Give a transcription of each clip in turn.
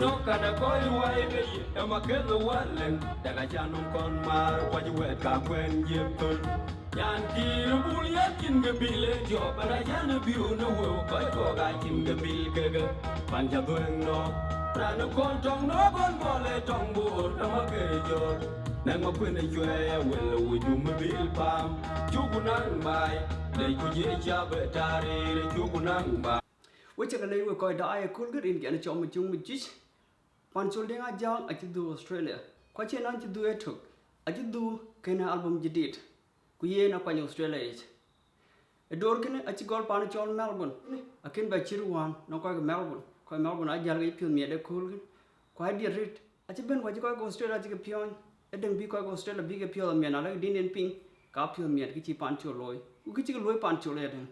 no kada koi wai be ya makelo walen daga janum kon mar waju wet ka kwen yepul yan ki bul yakin ge bile jo bara yan biu no wo koi ko ga kin ge bil ge ge pan ja buen no rano kon tong no kon mole tong bu da make jo nang ma kwen jwe wel wu jum bil pam chugunan bai dei ku je cha be tare chugunan bai which are we call die cool good in get a chom with jis Panchol Deng Ajang I do Australia quite an to do it took I did do kind album you did kuye na pan Australia is a door can I got Panchol Melbourne I can by Chiruan no quite Melbourne I jar pure me the cool quite dear it I been what you got Australia a pion I didn't be quite Australia big pure me and I like Indian pink capio me at Kichi Pancho Loy who get you loy Pancho later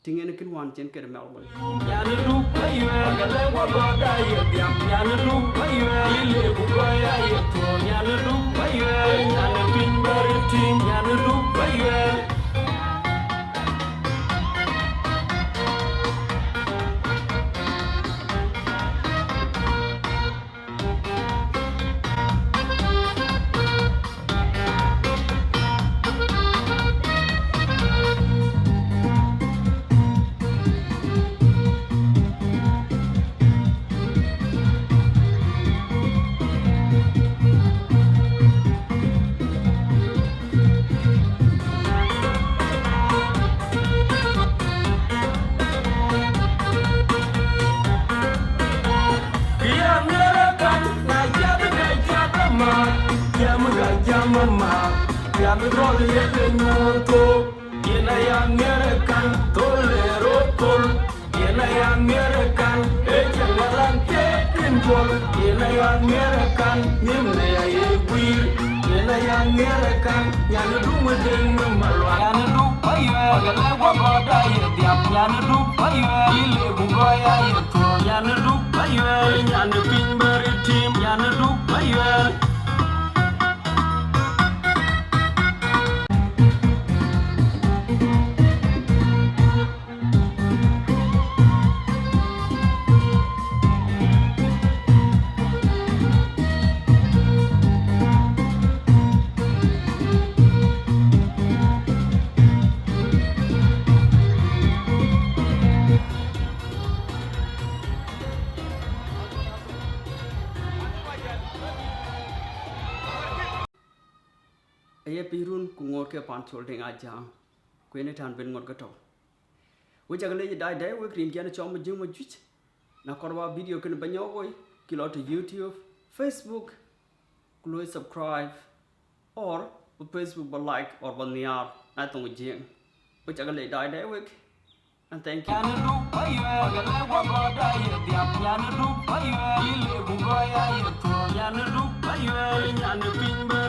Ting can one chen get a Melbourne. Yana do pay you, Yana do pay you, Yana do pay you, Yana been very team, Yana do pay you. Mama, yam roll yet no to, yena yang American, tolero tol, yena yang American, echawalan ketin tol, yena yang American, nimne ay wir, yena yang American, yana dumu ding malwa, yana du payo, agala wagoda yediap, yana du payo, ile bugoya yeto, yana du payo, yana pinbari team, yana du payo. Aye pirun kungor ke Panchol Deng Ajang kwene tan ben ngot gato which are lay die we green can chom jum jich na korwa video kan banyo boy kilo to YouTube Facebook klo subscribe or Facebook like or baniar atong jing which are lay die we and thank you Yana do pay you, agala wagoda yediap, yana do pay you, ile bugoya yeto, yana do pay you, yana pinba